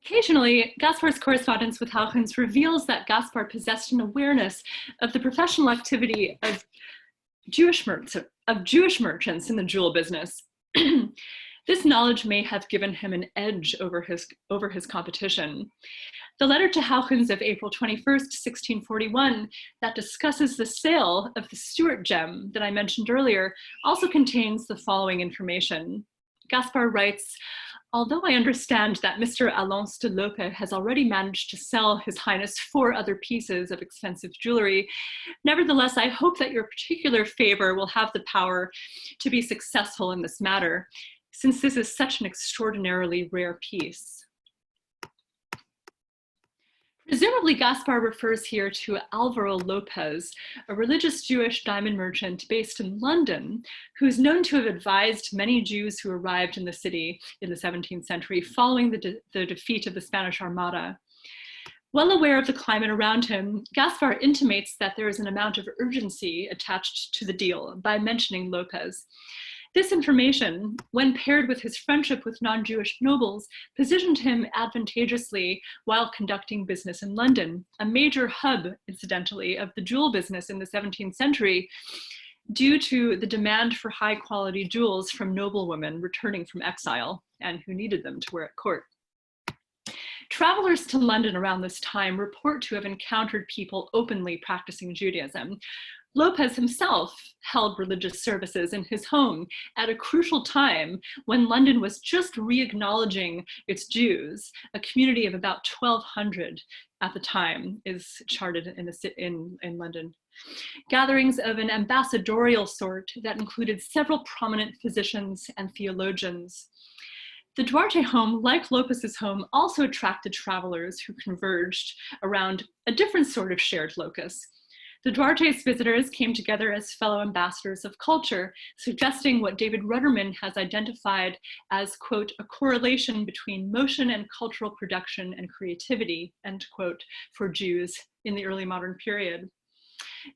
Occasionally, Gaspar's correspondence with Huygens reveals that Gaspar possessed an awareness of the professional activity of Jewish merchants in the jewel business. This knowledge may have given him an edge over his competition. The letter to Huygens of April 21st, 1641, that discusses the sale of the Stuart gem that I mentioned earlier, also contains the following information. Gaspar writes, although I understand that Mr. Alonso de Lope has already managed to sell His Highness 4 other pieces of expensive jewelry, nevertheless, I hope that your particular favor will have the power to be successful in this matter, since this is such an extraordinarily rare piece. Presumably, Gaspar refers here to Alvaro Lopez, a religious Jewish diamond merchant based in London, who is known to have advised many Jews who arrived in the city in the 17th century following the defeat of the Spanish Armada. Well aware of the climate around him, Gaspar intimates that there is an amount of urgency attached to the deal by mentioning Lopez. This information, when paired with his friendship with non-Jewish nobles, positioned him advantageously while conducting business in London, a major hub, incidentally, of the jewel business in the 17th century, due to the demand for high-quality jewels from noblewomen returning from exile and who needed them to wear at court. Travelers to London around this time report to have encountered people openly practicing Judaism. Lopez himself held religious services in his home at a crucial time when London was just re-acknowledging its Jews. A community of about 1,200 at the time is charted in London. Gatherings of an ambassadorial sort that included several prominent physicians and theologians. The Duarte home, like Lopez's home, also attracted travelers who converged around a different sort of shared locus. The Duarte's visitors came together as fellow ambassadors of culture, suggesting what David Rudderman has identified as, quote, a correlation between motion and cultural production and creativity, end quote, for Jews in the early modern period.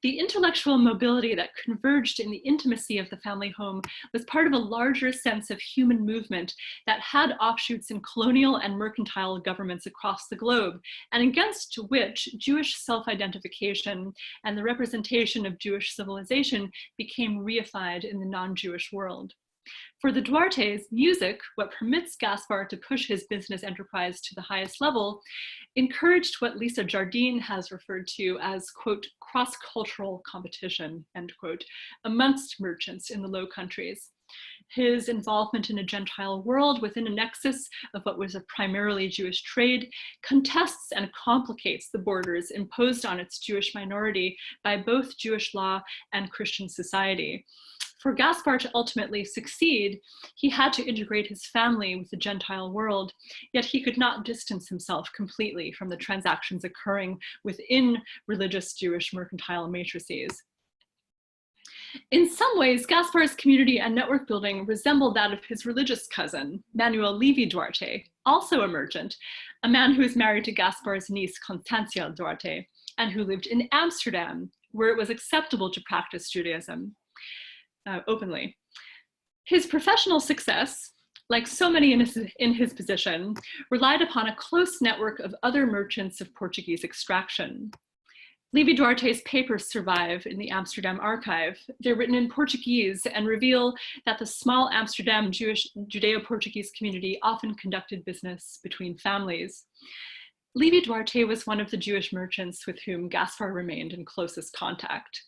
The intellectual mobility that converged in the intimacy of the family home was part of a larger sense of human movement that had offshoots in colonial and mercantile governments across the globe, and against which Jewish self-identification and the representation of Jewish civilization became reified in the non-Jewish world. For the Duartes, music, what permits Gaspar to push his business enterprise to the highest level, encouraged what Lisa Jardine has referred to as, quote, cross-cultural competition, end quote, amongst merchants in the Low Countries. His involvement in a Gentile world within a nexus of what was a primarily Jewish trade contests and complicates the borders imposed on its Jewish minority by both Jewish law and Christian society. For Gaspar to ultimately succeed, he had to integrate his family with the Gentile world, yet he could not distance himself completely from the transactions occurring within religious Jewish mercantile matrices. In some ways, Gaspar's community and network building resembled that of his religious cousin, Manuel Levy Duarte, also a merchant, a man who is married to Gaspar's niece, Constancia Duarte, and who lived in Amsterdam, where it was acceptable to practice Judaism openly. His professional success, like so many in his position, relied upon a close network of other merchants of Portuguese extraction. Levy Duarte's papers survive in the Amsterdam archive. They're written in Portuguese and reveal that the small Amsterdam Judeo-Portuguese community often conducted business between families. Levi Duarte was one of the Jewish merchants with whom Gaspar remained in closest contact.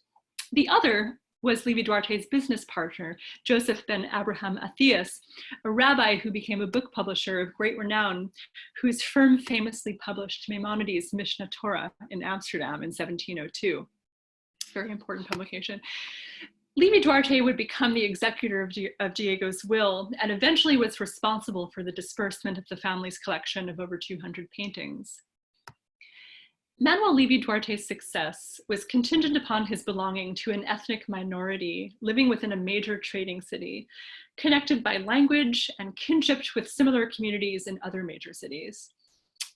The other was Levi Duarte's business partner, Joseph ben Abraham Athias, a rabbi who became a book publisher of great renown, whose firm famously published Maimonides' Mishnah Torah in Amsterdam in 1702. Very important publication. Levi Duarte would become the executor of Diego's will and eventually was responsible for the disbursement of the family's collection of over 200 paintings. Manuel Levi Duarte's success was contingent upon his belonging to an ethnic minority living within a major trading city, connected by language and kinship with similar communities in other major cities.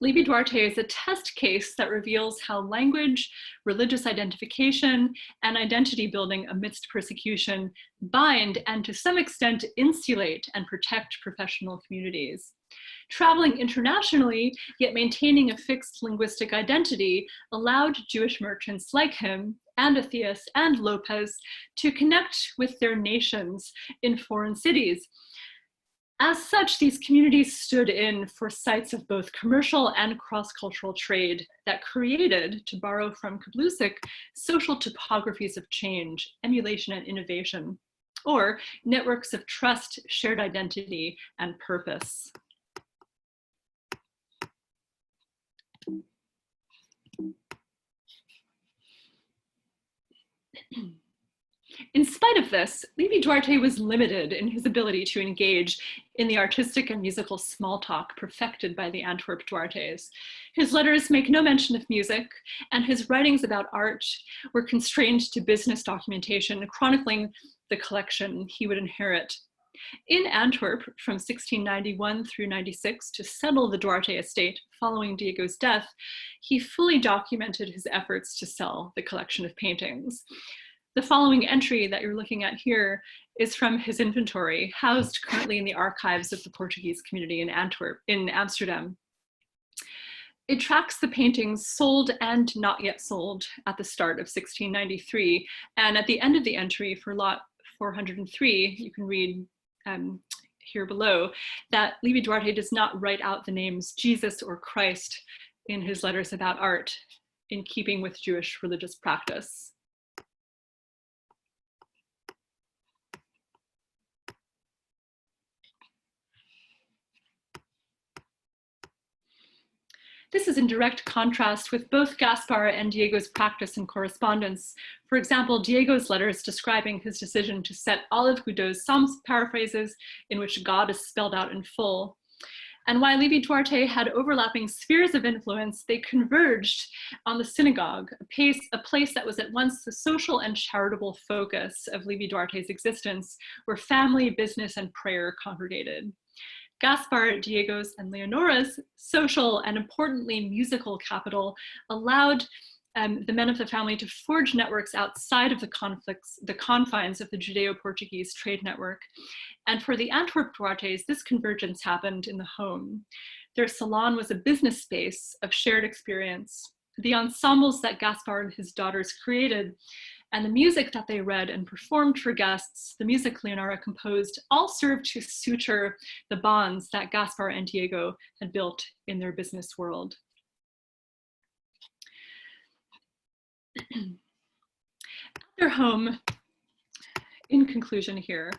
Levi Duarte is a test case that reveals how language, religious identification, and identity building amidst persecution bind and to some extent insulate and protect professional communities. Traveling internationally, yet maintaining a fixed linguistic identity, allowed Jewish merchants like him, and Athias and Lopez, to connect with their nations in foreign cities. As such, these communities stood in for sites of both commercial and cross-cultural trade that created, to borrow from Kablusik, social topographies of change, emulation, and innovation, or networks of trust, shared identity, and purpose. In spite of this, Levi Duarte was limited in his ability to engage in the artistic and musical small talk perfected by the Antwerp Duartes. His letters make no mention of music, and his writings about art were constrained to business documentation, chronicling the collection he would inherit. In Antwerp from 1691 through 96 to settle the Duarte estate following Diego's death, he fully documented his efforts to sell the collection of paintings. The following entry that you're looking at here is from his inventory, housed currently in the archives of the Portuguese community in Amsterdam. It tracks the paintings sold and not yet sold at the start of 1693, and at the end of the entry for lot 403, you can read here below that Levi Duarte does not write out the names Jesus or Christ in his letters about art, in keeping with Jewish religious practice. This is in direct contrast with both Gaspar and Diego's practice and correspondence. For example, Diego's letters describing his decision to set Olive Gudot's Psalms paraphrases in which God is spelled out in full. And while Levi Duarte had overlapping spheres of influence, they converged on the synagogue, a place that was at once the social and charitable focus of Levi Duarte's existence, where family, business, and prayer congregated. Gaspar, Diego's, and Leonora's social and importantly musical capital allowed the men of the family to forge networks outside of the confines of the Judeo-Portuguese trade network. And for the Antwerp Duartes, this convergence happened in the home. Their salon was a business space of shared experience. The ensembles that Gaspar and his daughters created and the music that they read and performed for guests, the music Leonora composed, all served to suture the bonds that Gaspar and Diego had built in their business world. At their home, in conclusion here,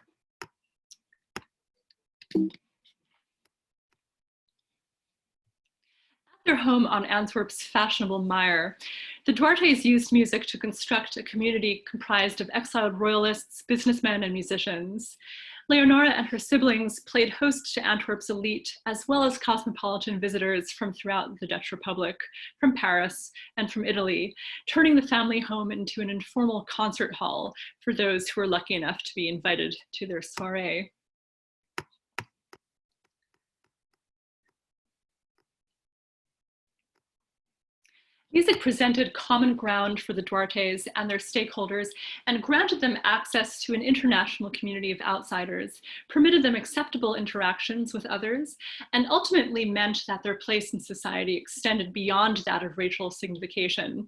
their home on Antwerp's fashionable Mire, the Duartes used music to construct a community comprised of exiled royalists, businessmen, and musicians. Leonora and her siblings played host to Antwerp's elite, as well as cosmopolitan visitors from throughout the Dutch Republic, from Paris, and from Italy, turning the family home into an informal concert hall for those who were lucky enough to be invited to their soiree. Music presented common ground for the Duartes and their stakeholders and granted them access to an international community of outsiders, permitted them acceptable interactions with others, and ultimately meant that their place in society extended beyond that of racial signification.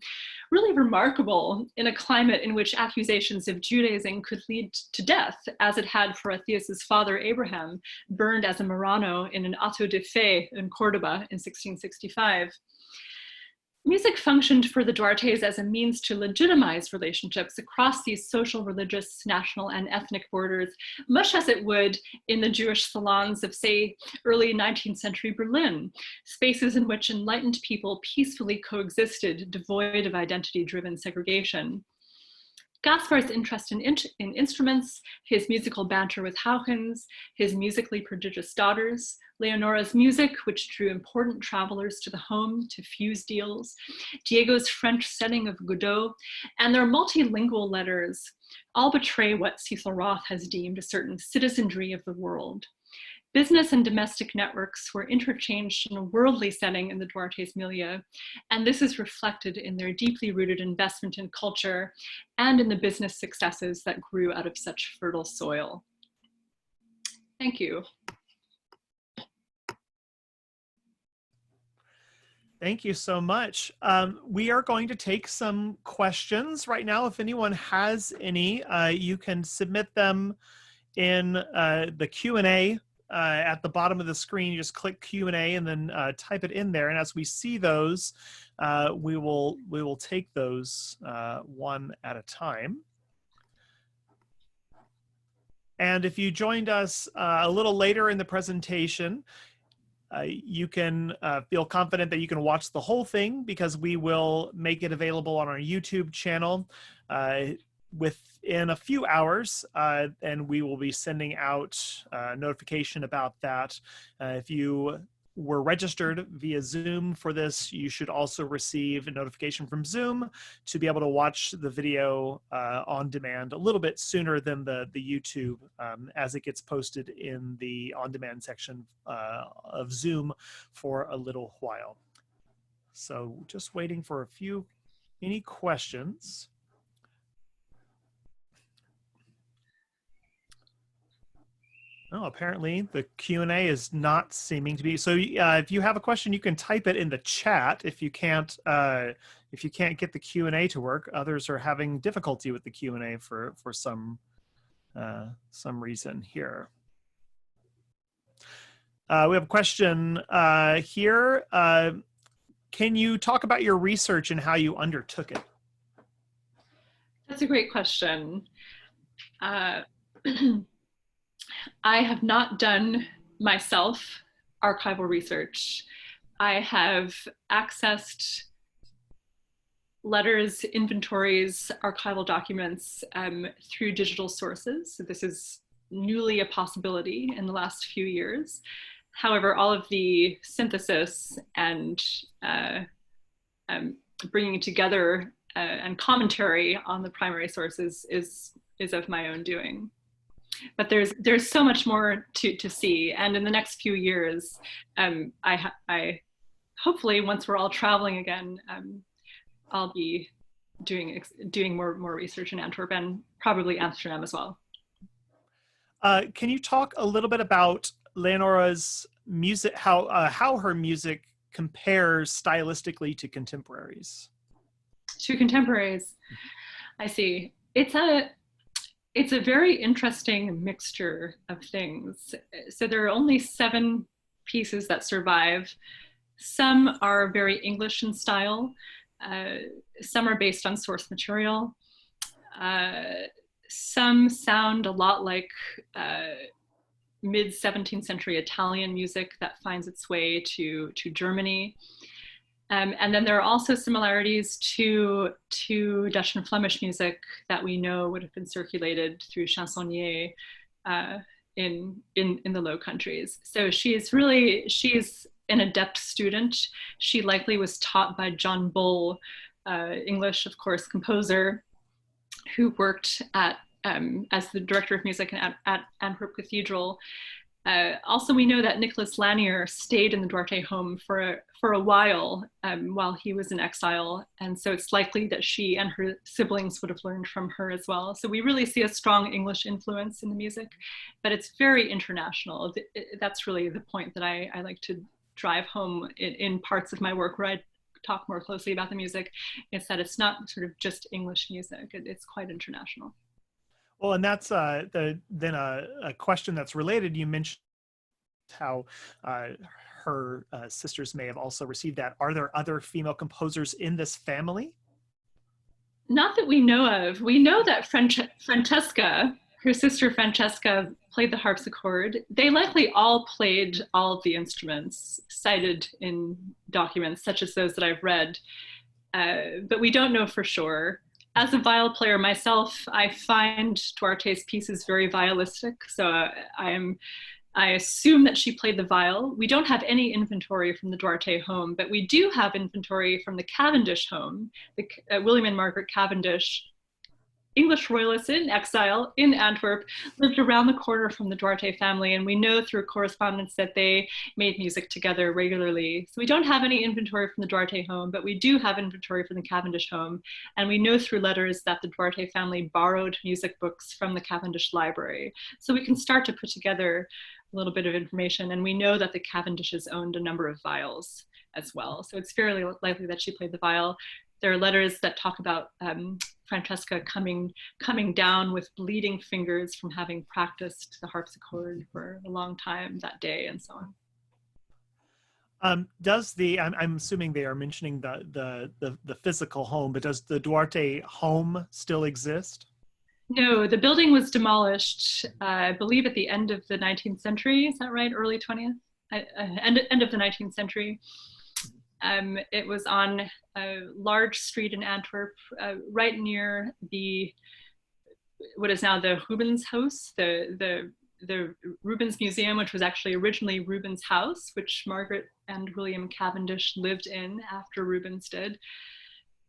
Really remarkable in a climate in which accusations of Judaism could lead to death, as it had for Atheus's father Abraham, burned as a Marrano in an auto de fe in Cordoba in 1665. Music functioned for the Duartes as a means to legitimize relationships across these social, religious, national, and ethnic borders, much as it would in the Jewish salons of, say, early 19th century Berlin, spaces in which enlightened people peacefully coexisted, devoid of identity-driven segregation. Gaspar's interest in instruments, his musical banter with Hauchens, his musically prodigious daughters, Leonora's music, which drew important travelers to the home to fuse deals, Diego's French setting of Godot, and their multilingual letters all betray what Cecil Roth has deemed a certain citizenry of the world. Business and domestic networks were interchanged in a worldly setting in the Duartes milieu, and this is reflected in their deeply rooted investment in culture and in the business successes that grew out of such fertile soil. Thank you. Thank you so much. We are going to take some questions right now. If anyone has any, you can submit them in the Q&A at the bottom of the screen. You just click Q&A and then type it in there. And as we see those, we will take those one at a time. And if you joined us a little later in the presentation, you can feel confident that you can watch the whole thing, because we will make it available on our YouTube channel within a few hours, and we will be sending out notification about that. If you were registered via Zoom for this, you should also receive a notification from Zoom to be able to watch the video on demand a little bit sooner than the YouTube, as it gets posted in the on-demand section of Zoom for a little while. So just waiting for any questions. Oh, apparently the Q&A is not seeming to be. So if you have a question, you can type it in the chat. If you can't get the Q&A to work, others are having difficulty with the Q&A for some reason here. We have a question here. Can you talk about your research and how you undertook it? That's a great question. I have not done myself archival research. I have accessed letters, inventories, archival documents through digital sources. So this is newly a possibility in the last few years. However, all of the synthesis and bringing together and commentary on the primary sources is of my own doing. But there's so much more to see, and in the next few years, I hopefully, once we're all traveling again, I'll be doing more research in Antwerp and probably Amsterdam as well. Can you talk a little bit about Leonora's music, how her music compares stylistically to contemporaries? To contemporaries, I see. It's a very interesting mixture of things. So there are only 7 pieces that survive. Some are very English in style. Some are based on source material. Some sound a lot like mid-17th century Italian music that finds its way to Germany. And then there are also similarities to Dutch and Flemish music that we know would have been circulated through chansonniers in the Low Countries. So she's an adept student. She likely was taught by John Bull, English, of course, composer, who worked as the director of music at Antwerp Cathedral. Also, we know that Nicholas Lanier stayed in the Duarte home for a while he was in exile, and so it's likely that she and her siblings would have learned from her as well. So we really see a strong English influence in the music, but it's very international. That's really the point that I like to drive home in parts of my work where I talk more closely about the music, is that it's not sort of just English music, it's quite international. Well, and that's then a question that's related. You mentioned how her sisters may have also received that. Are there other female composers in this family? Not that we know of. We know that Francesca, her sister Francesca, played the harpsichord. They likely all played all of the instruments cited in documents such as those that I've read, but we don't know for sure. As a viol player myself, I find Duarte's pieces very violistic, so I assume that she played the viol. We don't have any inventory from the Duarte home, but we do have inventory from the Cavendish home, William and Margaret Cavendish, English royalists in exile in Antwerp, lived around the corner from the Duarte family, and we know through correspondence that they made music together regularly. So we don't have any inventory from the Duarte home, but we do have inventory from the Cavendish home, and we know through letters that the Duarte family borrowed music books from the Cavendish library. So we can start to put together a little bit of information, and we know that the Cavendishes owned a number of viols as well. So it's fairly likely that she played the viol. There are letters that talk about Francesca coming down with bleeding fingers from having practiced the harpsichord for a long time that day, and so on. I'm assuming they are mentioning the physical home, but does the Duarte home still exist? No, the building was demolished, I believe, at the end of the 19th century. Is that right? Early 20th? End of the 19th century. It was on a large street in Antwerp, right near what is now the Rubens House, the Rubens Museum, which was actually originally Rubens' house, which Margaret and William Cavendish lived in after Rubens did.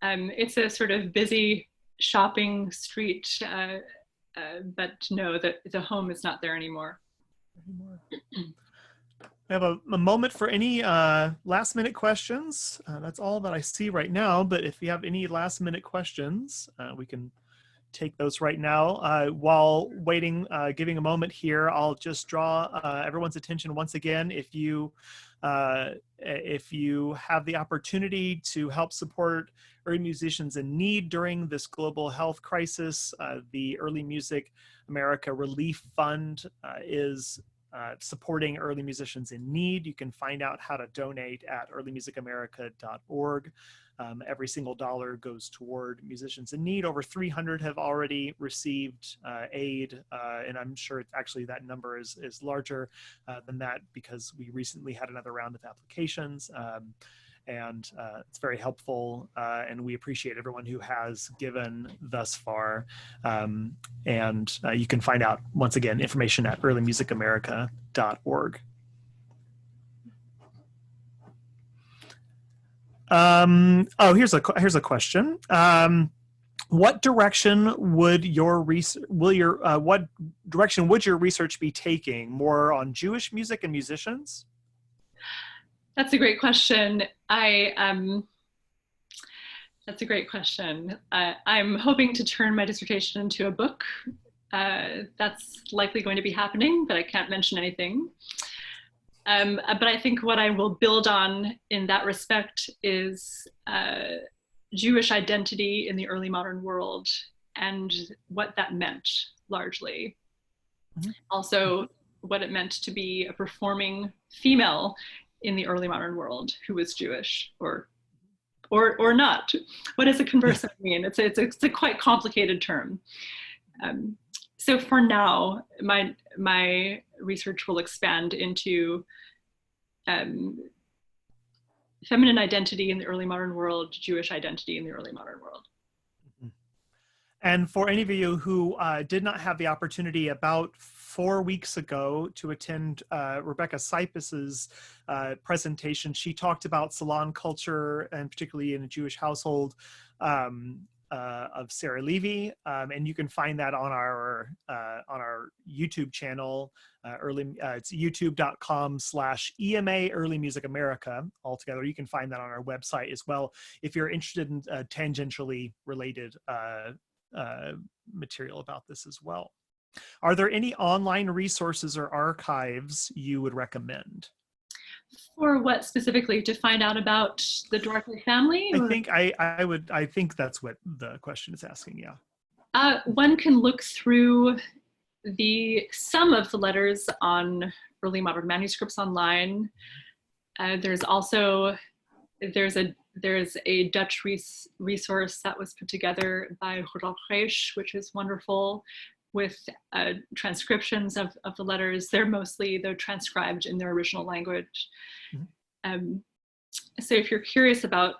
It's a sort of busy shopping street, but no, the home is not there anymore. We have a moment for any last minute questions. That's all that I see right now, but if you have any last minute questions, we can take those right now. While waiting, giving a moment here, I'll just draw everyone's attention once again. If you have the opportunity to help support early musicians in need during this global health crisis, the Early Music America Relief Fund is supporting early musicians in need. You can find out how to donate at earlymusicamerica.org. Every single dollar goes toward musicians in need. Over 300 have already received aid, and I'm sure actually that number is larger than that because we recently had another round of applications. And it's very helpful, and we appreciate everyone who has given thus far. And you can find out, once again, information at earlymusicamerica.org. Here's a question. What direction would your research be taking? More on Jewish music and musicians? That's a great question. That's a great question. I'm hoping to turn my dissertation into a book. That's likely going to be happening, but I can't mention anything. But I think what I will build on in that respect is Jewish identity in the early modern world and what that meant largely. Mm-hmm. Also, what it meant to be a performing female in the early modern world who was Jewish or not. What does a converso mean? It's a quite complicated term. So for now, my research will expand into feminine identity in the early modern world, Jewish identity in the early modern world. And for any of you who did not have the opportunity about 4 weeks ago to attend Rebecca Sipas's presentation, she talked about Salon culture, and particularly in a Jewish household, of Sarah Levy, and you can find that on our YouTube channel. It's youtube.com/EMA Early Music America altogether. You can find that on our website as well if you're interested in tangentially related material about this as well. Are there any online resources or archives you would recommend? For what specifically? To find out about the Duarte family? I think I think that's what the question is asking. Yeah. One can look through some of the letters on early modern manuscripts online. There's a Dutch resource that was put together by Rudolf Resch, which is wonderful, with transcriptions of the letters. They're mostly, though, transcribed in their original language. Mm-hmm. So if you're curious about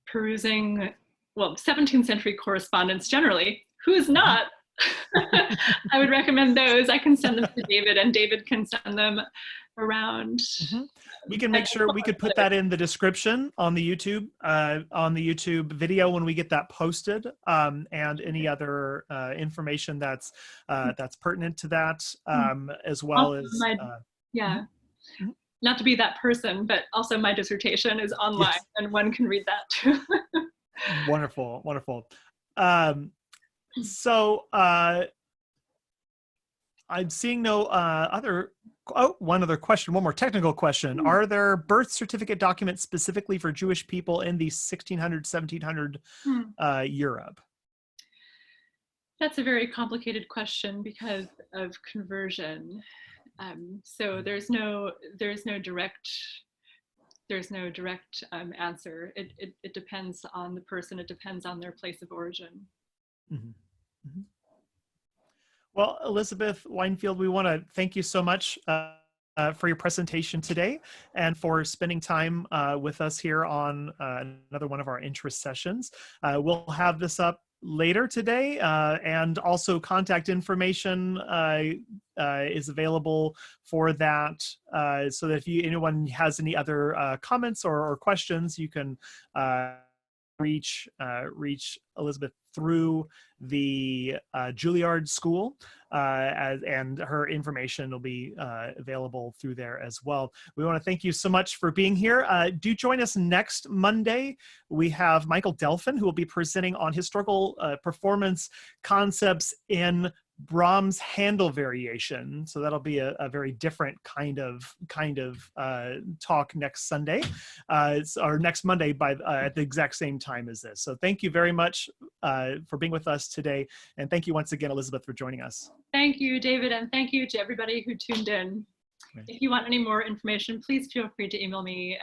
perusing, well, 17th century correspondence generally, who's not? I would recommend those. I can send them to David, and David can send them around. Mm-hmm. We can make sure we could put that in the description on the YouTube video when we get that posted, and any other information that's pertinent to that, as well as mm-hmm. Not to be that person, but also my dissertation is online, yes, and one can read that too. Wonderful, wonderful. So I'm seeing no other. Oh, one other question, one more technical question. Are there birth certificate documents specifically for Jewish people in the 1600, 1700 Europe? That's a very complicated question because of conversion. So there's no direct answer. It depends on the person. It depends on their place of origin. Mm-hmm. Mm-hmm. Well, Elizabeth Weinfeld, we want to thank you so much for your presentation today and for spending time with us here on another one of our interest sessions. We'll have this up later today, and also contact information is available for that, so that if anyone has any other comments or questions, you can reach Elizabeth through the Juilliard School, and her information will be available through there as well. We want to thank you so much for being here. Do join us next Monday. We have Michael Delphin, who will be presenting on historical performance concepts in Brahms Handel variation. So that'll be a very different kind of talk next Sunday, or next Monday at the exact same time as this. So thank you very much for being with us today. And thank you once again, Elizabeth, for joining us. Thank you, David. And thank you to everybody who tuned in. Okay. If you want any more information, please feel free to email me,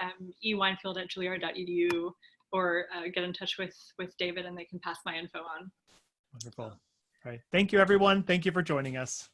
eweinfeld@juilliard.edu, or get in touch with David, and they can pass my info on. Wonderful. All right. Thank you, everyone. Thank you for joining us.